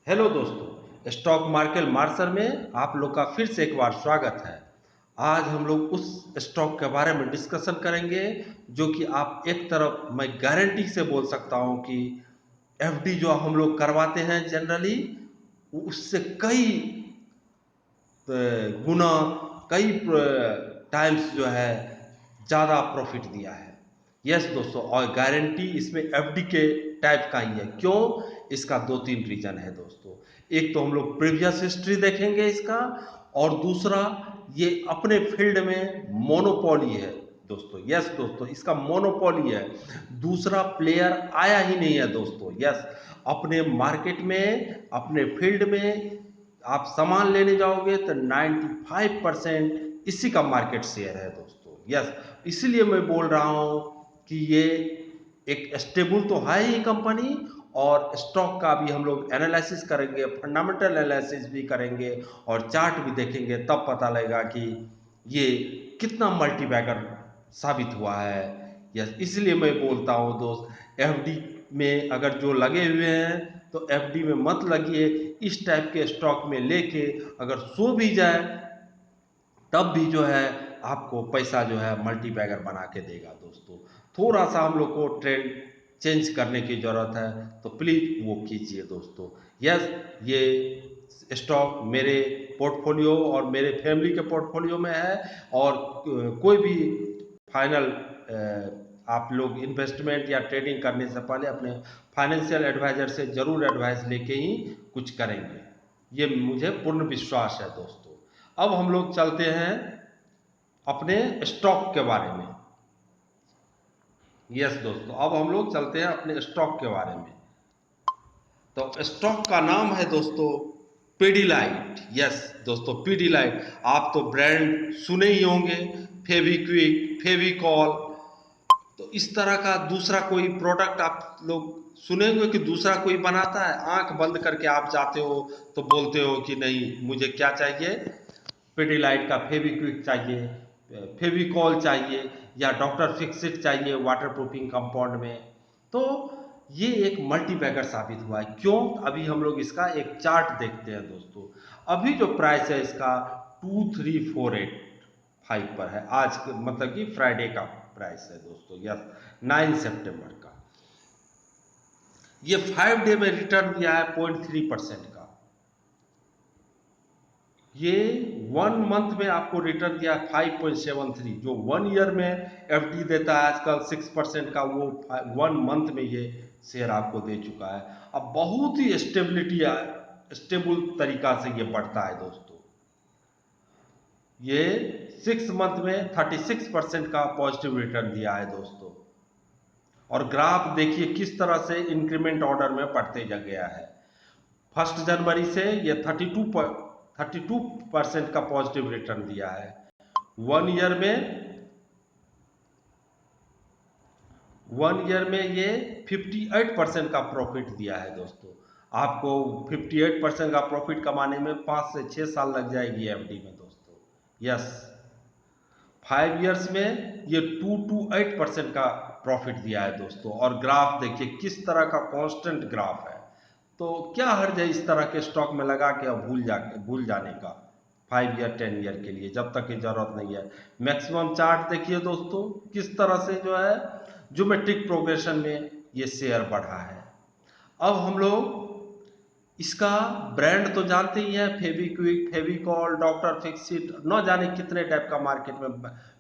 Hello दोस्तों, stock market martial में आप लोग का फिर से एक बार स्वागत है। आज हम लोग उस स्टॉक के बारे में डिस्कशन करेंगे जो कि आप एक तरफ मैं गारंटी से बोल सकता हूं कि एफडी जो हम लोग करवाते हैं जनरली उससे कई गुना कई टाइम्स जो है ज़्यादा प्रॉफिट दिया है। यस दोस्तों, और गारंटी इसमें एफडी के टाइप का ही है। क्यों? इसका दो तीन रीजन है दोस्तों। एक तो हम लोग प्रीवियस हिस्ट्री देखेंगे इसका, और दूसरा ये अपने फील्ड में मोनोपोली है दोस्तों। यस दोस्तों, इसका मोनोपोली है, दूसरा प्लेयर आया ही नहीं है दोस्तों। यस, अपने मार्केट में अपने फील्ड में आप सामान लेने जाओगे तो 95% इसी का मार्केट शेयर है दोस्तों। यस, इसलिए मैं बोल रहा हूं कि ये एक स्टेबल तो है ही कंपनी, और स्टॉक का भी हम लोग एनालिसिस करेंगे, फंडामेंटल एनालिसिस भी करेंगे और चार्ट भी देखेंगे, तब पता लगेगा कि ये कितना मल्टीबैगर साबित हुआ है। यस, इसलिए मैं बोलता हूं दोस्त, एफडी में अगर जो लगे हुए हैं तो एफडी में मत लगिए। इस टाइप के स्टॉक में लेके अगर सो भी जाए तब भी जो है आपको पैसा जो है मल्टीबैगर बना के देगा दोस्तों। थोड़ा सा हम लोग को ट्रेंड चेंज करने की जरूरत है, तो प्लीज वो कीजिए दोस्तों। यस, ये स्टॉक मेरे पोर्टफोलियो और मेरे फैमिली के पोर्टफोलियो में है, और कोई भी फाइनल आप लोग इन्वेस्टमेंट या ट्रेडिंग करने से पहले अपने फाइनेंशियल एडवाइजर से जरूर एडवाइस लेके ही कुछ करेंगे, ये मुझे पूर्ण विश्वास है दोस्तों। अब हम लोग चलते हैं अपने स्टॉक के बारे में। यस दोस्तों, अब हम लोग चलते हैं अपने स्टॉक के बारे में। तो स्टॉक का नाम है दोस्तों पीडीलाइट। यस दोस्तों, पीडीलाइट आप तो ब्रांड सुने ही होंगे, फेविक्विक, फेविकॉल। तो इस तरह का दूसरा कोई प्रोडक्ट आप लोग सुनेंगे कि दूसरा कोई बनाता है? आंख बंद करके आप जाते हो तो बोलते हो कि नहीं, मुझे क्या चाहिए, पेडिलाइट का फेविक्विक चाहिए, फेविकॉल चाहिए, या डॉक्टर फिक्सिट चाहिए वाटर प्रूफिंग कंपाउंड में। तो ये एक मल्टीबैगर साबित हुआ है। क्यों? अभी हम लोग इसका एक चार्ट देखते हैं दोस्तों। अभी जो प्राइस है इसका 2348 पर है, आज मतलब कि फ्राइडे का प्राइस है दोस्तों। यस, 9 सितंबर का। ये 5 डे में रिटर्न दिया है 0.3% का। ये 1 मंथ में आपको रिटर्न दिया 5.73, जो 1 ईयर में एफडी देता है आजकल 6% का, वो 1 मंथ में ये शेयर आपको दे चुका है। अब बहुत ही स्टेबल तरीका से ये बढ़ता है दोस्तों। ये 6 मंथ में 36% का पॉजिटिव रिटर्न दिया है दोस्तों। और ग्राफ देखिए किस तरह से इंक्रीमेंट ऑर्डर में बढ़ते जा गया है। 1 जनवरी से ये 32% का पॉजिटिव रिटर्न दिया है। 1 ईयर में 1 ईयर में ये 58% का प्रॉफिट दिया है दोस्तों। आपको 58% का प्रॉफिट कमाने में 5 से 6 साल लग जाएगी एफडी में दोस्तों। यस, 5 ईयर्स में ये 2 to 8% का प्रॉफिट दिया है दोस्तों। और ग्राफ देखिए किस तरह का कांस्टेंट ग्राफ है। तो क्या हर्ज है इस तरह के स्टॉक में लगा के अब भूल जाने का 5 ईयर 10 ईयर के लिए, जब तक की जरूरत नहीं है। मैक्सिमम चार्ट देखिए दोस्तों किस तरह से जो है ज्योमेट्रिक प्रोग्रेशन में ये शेयर बढ़ा है। अब हम लोग इसका ब्रांड तो जानते ही हैं, फेविक्विक, फेविकॉल, डॉक्टर फिक्सिट, न जाने कितने टाइप का मार्केट में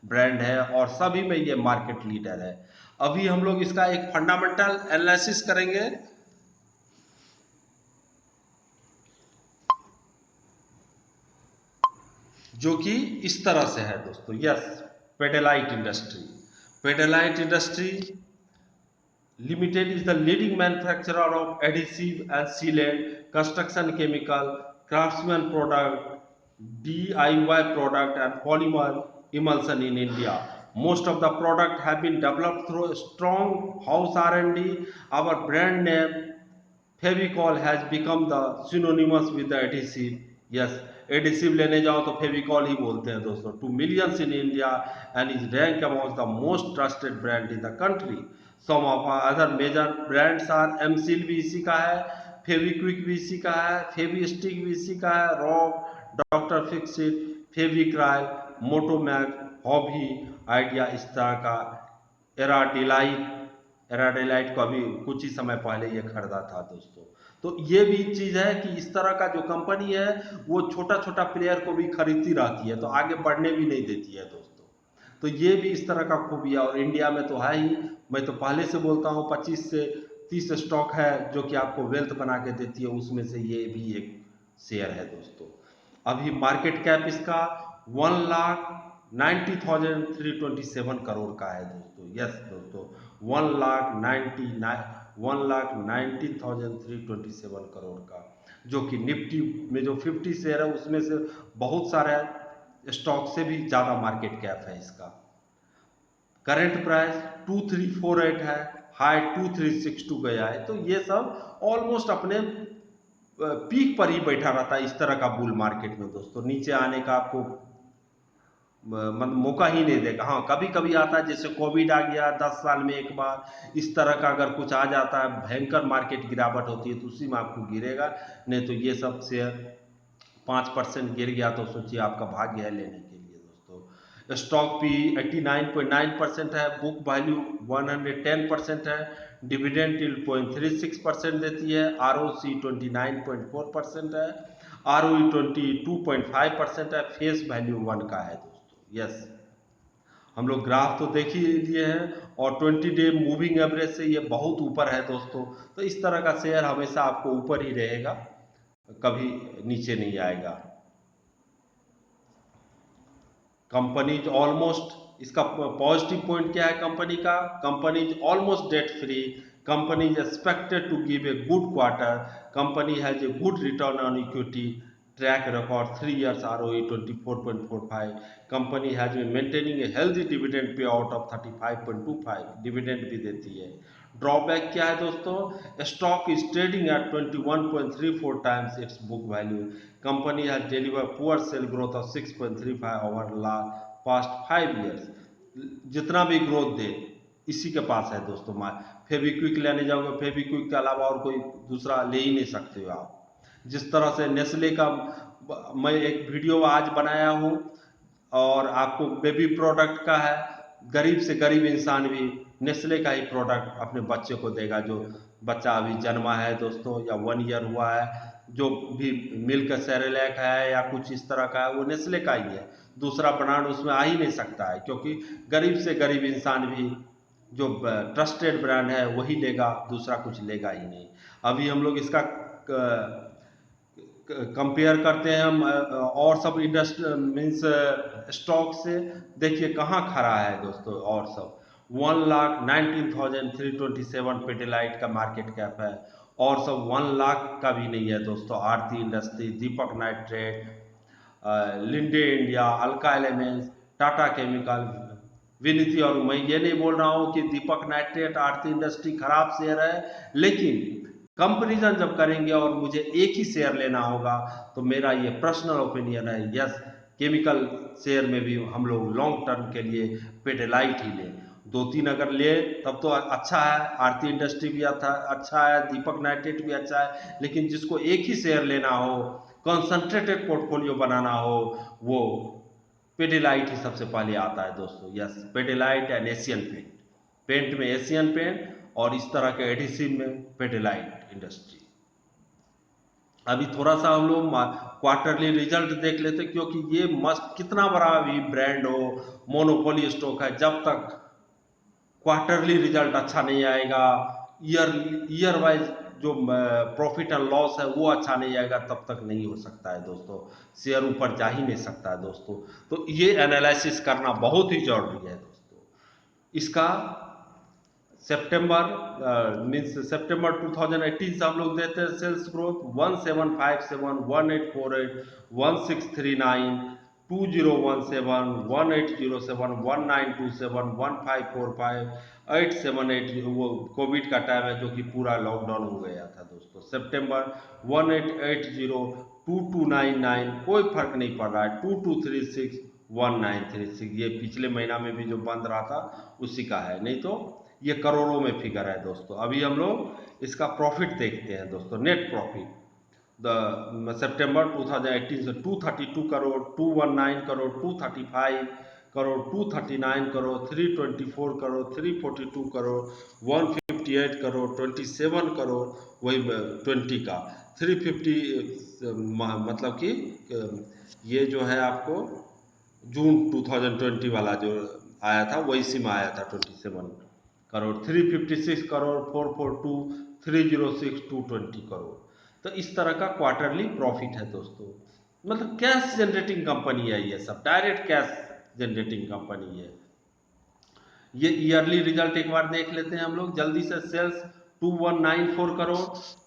ब्रांड है, और सभी में ये मार्केट लीडर है। अभी हम लोग इसका एक फंडामेंटल एनालिसिस करेंगे, जो कि इस तरह से है दोस्तों। Yes, Pidilite industry. Pidilite industry limited is the leading manufacturer of adhesive and sealant, construction chemical, craftsman product, DIY product and polymer emulsion in India. Most of the product have been developed through strong house R&D. Our brand name Fevicol has become the synonymous with the adhesive. Yes, adhesive लेने जाओ तो फेविकॉल ही बोलते हैं दोस्तों। 2 millions in India and is rank among the most trusted brand in the country. Some of other major brands are, M seal भी इसी का है, फेविक्विक भी इसी का है, फेविस्टिक भी इसी का है, Rock, Doctor Fixit, Fevicryl, Motomax, Hobby, Idea, इस तरह का एराडेलाइट को अभी कुछ ही समय पहले ये खरीदा था दोस्तों। तो ये भी चीज़ है कि इस तरह का जो कंपनी है वो छोटा छोटा प्लेयर को भी खरीदती रहती है, तो आगे बढ़ने भी नहीं देती है दोस्तों। तो ये भी इस तरह का खूबिया, और इंडिया में तो है ही। मैं तो पहले से बोलता हूँ 25 से 30 स्टॉक है जो कि आपको वेल्थ बना के देती है, उसमें से ये भी एक शेयर है दोस्तों। अभी मार्केट कैप इसका 1,90,327 करोड़ का है दोस्तों। यस दोस्तों, 1,90,327 करोड़ का, जो कि निफ्टी में जो 50 शेयर है उसमें से बहुत सारे स्टॉक से भी ज़्यादा मार्केट कैप है इसका। करंट प्राइस 2348 है, हाई 2362 गया है। तो ये सब ऑलमोस्ट अपने पीक पर ही बैठा रहता है इस तरह का बुल मार्केट में दोस्तों। नीचे आने का आपको मतलब मौका ही नहीं देगा। हाँ, कभी कभी आता है, जैसे कोविड आ गया 10 साल में एक बार, इस तरह का अगर कुछ आ जाता है, भयंकर मार्केट गिरावट होती है, तो उसी में आपको गिरेगा। नहीं तो ये सब शेयर 5% गिर गया तो सोचिए आपका भाग्य है लेने के लिए दोस्तों। स्टॉक पी 89.9% है, बुक वैल्यू 110% है, डिविडेंड यील्ड 0.36% देती है, आरओसी 29.4% है, आरओई 22.5% है, फेस वैल्यू 1 का है दोस्तों। यस, हम लोग ग्राफ तो देख ही लिए हैं, और 20 डे मूविंग एवरेज से ये बहुत ऊपर है दोस्तों। तो इस तरह का शेयर हमेशा आपको ऊपर ही रहेगा, कभी नीचे नहीं आएगा। कंपनीज ऑलमोस्ट, इसका पॉजिटिव पॉइंट क्या है कंपनी का? Company is almost debt free, company is expected to give a good quarter, company has a good return on equity, track record 3 years ROE 24.45, company has been maintaining a healthy dividend pay out of 35.25, dividend भी देती है। Drawback क्या है दोस्तों? Stock is trading at 21.34 times its book value, company has deliver poor sale growth of 6.35 over past 5 years। जितना भी growth दे इसी के पास है दोस्तों। फेविक्विक लेने जाओगे, फेविक्विक के अलावा और कोई दूसरा ले ही नहीं सकते हो आप। जिस तरह से नेस्ले का मैं एक वीडियो आज बनाया हूँ, और आपको बेबी प्रोडक्ट का है, गरीब से गरीब इंसान भी नेस्ले का ही प्रोडक्ट अपने बच्चे को देगा। जो बच्चा अभी जन्मा है दोस्तों, या 1 year हुआ है, जो भी मिल्क सेरेलैक है या कुछ इस तरह का है, वो नेस्ले का ही है। दूसरा ब्रांड उसमें आ ही नहीं सकता है, क्योंकि गरीब से गरीब इंसान भी जो ट्रस्टेड ब्रांड है वही लेगा, दूसरा कुछ लेगा ही नहीं। अभी हम लोग इसका कंपेयर करते हैं हम और सब इंडस्ट्री मीन्स स्टॉक से, देखिए कहाँ खड़ा है दोस्तों। और सब 1,19,327 पेटेलाइट का मार्केट कैप है, और सब 1 लाख का भी नहीं है दोस्तों। Aarti industry, Deepak nitrate, Linde India, अल्का एलिमेंट्स, टाटा केमिकल, विनीति। और मैं ये नहीं बोल रहा हूँ कि दीपक नाइट्रेट, आरती इंडस्ट्री खराब शेयर है, लेकिन कंपेरिजन जब करेंगे और मुझे एक ही शेयर लेना होगा, तो मेरा ये पर्सनल ओपिनियन है, यस, केमिकल शेयर में भी हम लोग लॉन्ग टर्म के लिए पेटेलाइट ही लें। 2-3 अगर ले तब तो अच्छा है, आरती इंडस्ट्री भी अच्छा है, दीपक नाइट्रेट भी अच्छा है, लेकिन जिसको एक ही शेयर लेना हो, कंसंट्रेटेड पोर्टफोलियो बनाना हो, वो पेटेलाइट ही सबसे पहले आता है दोस्तों। Yes, Pidilite and Asian paint, paint में एशियन पेंट, और इस तरह के एडिसिव में पेटेलाइट इंडस्ट्री। अभी थोड़ा सा हम लोग क्वार्टरली रिजल्ट देख लेते, क्योंकि ये मस्त, कितना बड़ा भी ब्रांड हो, मोनोपोली स्टॉक है, जब तक क्वार्टरली रिजल्ट अच्छा नहीं आएगा, ईयर वाइज जो प्रॉफिट एंड लॉस है वो अच्छा नहीं आएगा, तब तक नहीं हो सकता है दोस्तों। शेयर ऊपर जा ही नहीं सकता है दोस्तों। तो ये एनालिसिस करना बहुत ही जरूरी है दोस्तों। इसका सितंबर 2018 से हम लोग देते हैं सेल्स ग्रोथ 1757, 1848, 1639, 2017, 1807, 1927, 1545, 878। वो कोविड का टाइम है, जो कि पूरा लॉकडाउन हो गया था दोस्तों। सितंबर 1880, 2299, कोई फर्क नहीं पड़ रहा है, 2236, 1936, ये पिछले महीना में भी जो बंद रहा था उसी का है। नहीं तो ये करोड़ों में फिगर है दोस्तों। अभी हम लोग इसका प्रॉफिट देखते हैं दोस्तों, नेट प्रॉफिट सितंबर 2018 से 232 करोड़, 219 करोड़, 235 करोड़, 239 करोड़, 324 करोड़, 342 करोड़, 158 करोड़, 27 करोड़, वही 20 का 350, मतलब कि ये जो है आपको जून 2020 वाला जो आया था वही सिम आया था 27 करोड़, 356 करोड़, 442, 306, 220 करोड़। तो इस तरह का क्वार्टरली प्रॉफिट है दोस्तों। मतलब कैश जनरेटिंग कंपनी है, ये सब डायरेक्ट कैश जनरेटिंग कंपनी है। ये ईयरली रिजल्ट एक बार देख लेते हैं हम लोग जल्दी से। सेल्स 2194 करोड़,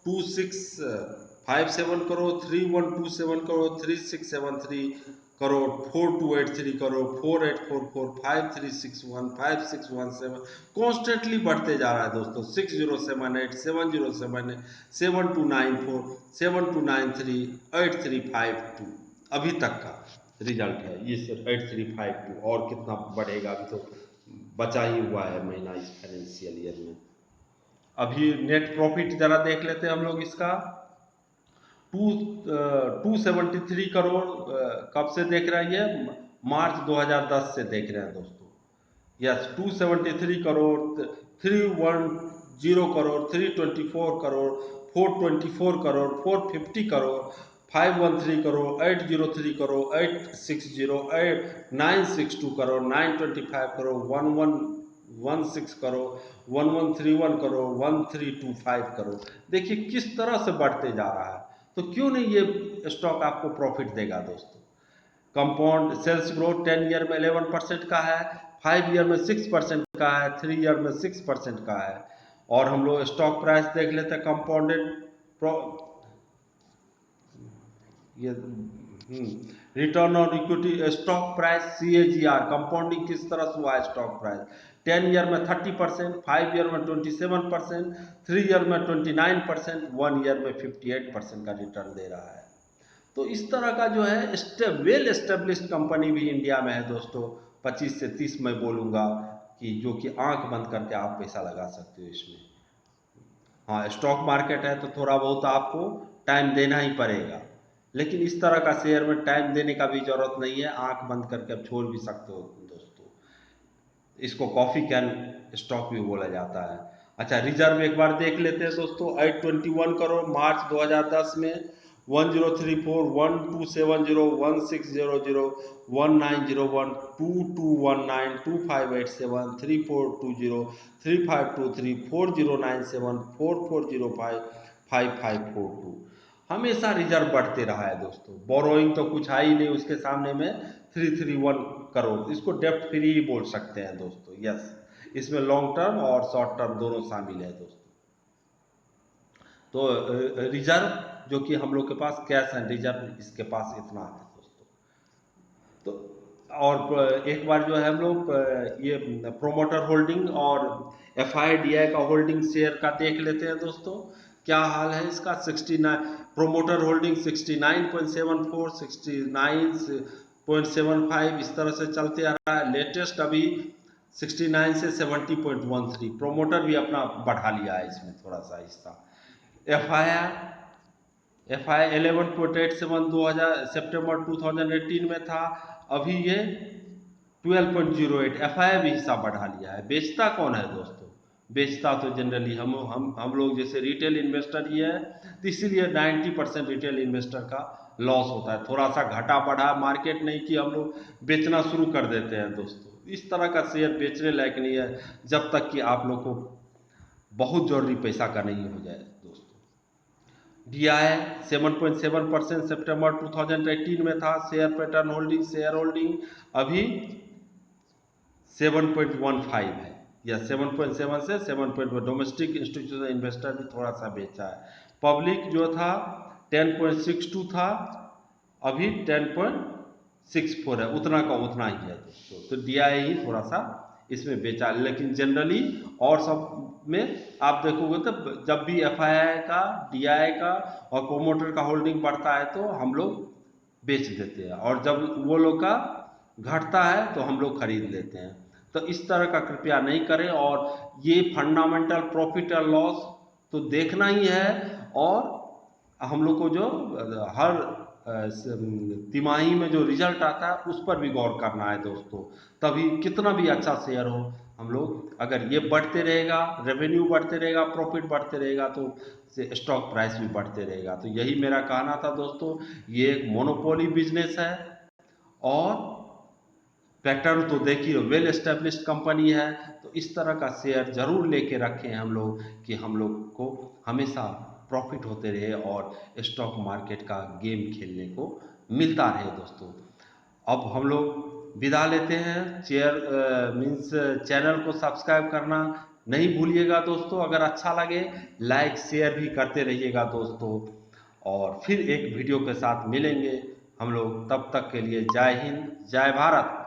2657 करोड़, 3127 करोड़, 3673 करोड़, 4283 करोड़, 4844, 5361, 5617 कॉन्स्टेंटली बढ़ते जा रहा है दोस्तों। 6078, 7078, 7294, 7293, 8352 अभी तक का रिजल्ट है ये सर 8352। और कितना बढ़ेगा, अभी तो बचा ही हुआ है महीना इस फाइनेंशियल ईयर में। अभी नेट प्रॉफिट जरा देख लेते हैं हम लोग इसका। 273 करोड़ कब से देख रहे हैं, ये मार्च 2010 से देख रहे हैं दोस्तों। यस 273 करोड़, 310 करोड़, 324 करोड़, 424 करोड़, 450 करोड़, 513 करोड़, 803 करोड़, 860, 962 करोड़, 925 करोड़, 1116 करोड़, 1131 करोड़, 1325 करोड़। देखिए किस तरह से बढ़ते जा रहा है। तो क्यों नहीं ये स्टॉक आपको प्रॉफिट देगा दोस्तों। कंपाउंड सेल्स ग्रोथ 10 ईयर में 11% का है, 5 ईयर में 6% का है, 3 ईयर में 6% का है। और हम लोग स्टॉक प्राइस देख लेते हैं कंपाउंडेड ये return on equity stock price CAGR compounding किस तरह से हुआ है स्टॉक प्राइस। 10 ईयर में 30%, 5 ईयर में 27%, 3 ईयर में 29%, 1 ईयर में 58% का रिटर्न दे रहा है। तो इस तरह का जो है वेल एस्टेब्लिश्ड कंपनी भी इंडिया में है दोस्तों। 25 से 30 मैं बोलूँगा कि जो कि आंख बंद करके आप पैसा लगा सकते हो इसमें। हाँ स्टॉक मार्केट है तो थोड़ा बहुत आपको टाइम देना ही पड़ेगा, लेकिन इस तरह का शेयर में टाइम देने का भी जरूरत नहीं है, आंख बंद करके आप छोड़ भी सकते हो दोस्तों। इसको कॉफी कैन स्टॉक भी बोला जाता है। अच्छा रिजर्व एक बार देख लेते हैं दोस्तों। 821 करोड़ मार्च 2010 में, 1034, 1270, 1600, 1901, 2219, 2587, 3420, 3523, 4097, 4405, 5542। हमेशा रिजर्व बढ़ते रहा है दोस्तों। बोरोइंग तो कुछ है ही नहीं उसके सामने में, 331 करोड़। इसको डेप्ट फ्री ही बोल सकते हैं दोस्तों। यस इसमें लॉन्ग टर्म और शॉर्ट टर्म दोनों शामिल है दोस्तों। तो रिजर्व जो कि हम लोग के पास कैश है, रिजर्व इसके पास इतना है दोस्तों। तो और एक बार जो है हम लोग ये प्रोमोटर होल्डिंग और FIDI का होल्डिंग शेयर का देख लेते हैं दोस्तों। क्या हाल है इसका। 69 प्रोमोटर होल्डिंग 69.74, 69.75 इस तरह से चलते आ रहा है। लेटेस्ट अभी 69 से 70.13 प्रोमोटर भी अपना बढ़ा लिया है इसमें थोड़ा सा हिस्सा। FI 11.87 सितंबर 2018 में था, अभी ये 12.08। FI भी हिस्सा बढ़ा लिया है। बेचता कौन है दोस्तों, बेचता तो जनरली हम लोग जैसे रिटेल इन्वेस्टर ही है, तो इसीलिए 90% रिटेल इन्वेस्टर का लॉस होता है। थोड़ा सा घटा बढ़ा मार्केट नहीं कि हम लोग बेचना शुरू कर देते हैं दोस्तों। इस तरह का शेयर बेचने लायक नहीं है जब तक कि आप लोग को बहुत जरूरी पैसा का नहीं हो जाए दोस्तों। DI 7.7% सितंबर 2018 में था। Share pattern holding share holding अभी 7.15 है, या 7.7 से 7. डोमेस्टिक इंस्टीट्यूशनल इन्वेस्टर भी थोड़ा सा बेचा है। पब्लिक जो था 10.62 था, अभी 10.64 है, उतना का उतना ही है दोस्तों। तो DI ही थोड़ा सा इसमें बेचा, लेकिन जनरली और सब में आप देखोगे तो जब भी FII का, DI का और प्रोमोटर का होल्डिंग बढ़ता है तो हम लोग बेच देते हैं, और जब वो लोग का घटता है तो हम लोग खरीद लेते हैं। तो इस तरह का कृपया नहीं करें। और ये फंडामेंटल प्रॉफिट और लॉस तो देखना ही है, और हम लोग को जो हर तिमाही में जो रिजल्ट आता है उस पर भी गौर करना है दोस्तों। तभी कितना भी अच्छा शेयर हो, हम लोग अगर ये बढ़ते रहेगा, रेवेन्यू बढ़ते रहेगा, प्रॉफिट बढ़ते रहेगा, तो स्टॉक प्राइस भी बढ़ते रहेगा। तो यही मेरा कहना था दोस्तों। ये एक मोनोपोली बिजनेस है, और पैटर्न तो देखिए वेल एस्टेब्लिश्ड कंपनी है। तो इस तरह का शेयर जरूर लेके रखें हम लोग, कि हम लोग को हमेशा प्रॉफिट होते रहे और स्टॉक मार्केट का गेम खेलने को मिलता रहे दोस्तों। अब हम लोग विदा लेते हैं। मीन्स चैनल को सब्सक्राइब करना नहीं भूलिएगा दोस्तों। अगर अच्छा लगे लाइक शेयर भी करते रहिएगा दोस्तों। और फिर एक वीडियो के साथ मिलेंगे हम लोग। तब तक के लिए जय हिंद, जय भारत।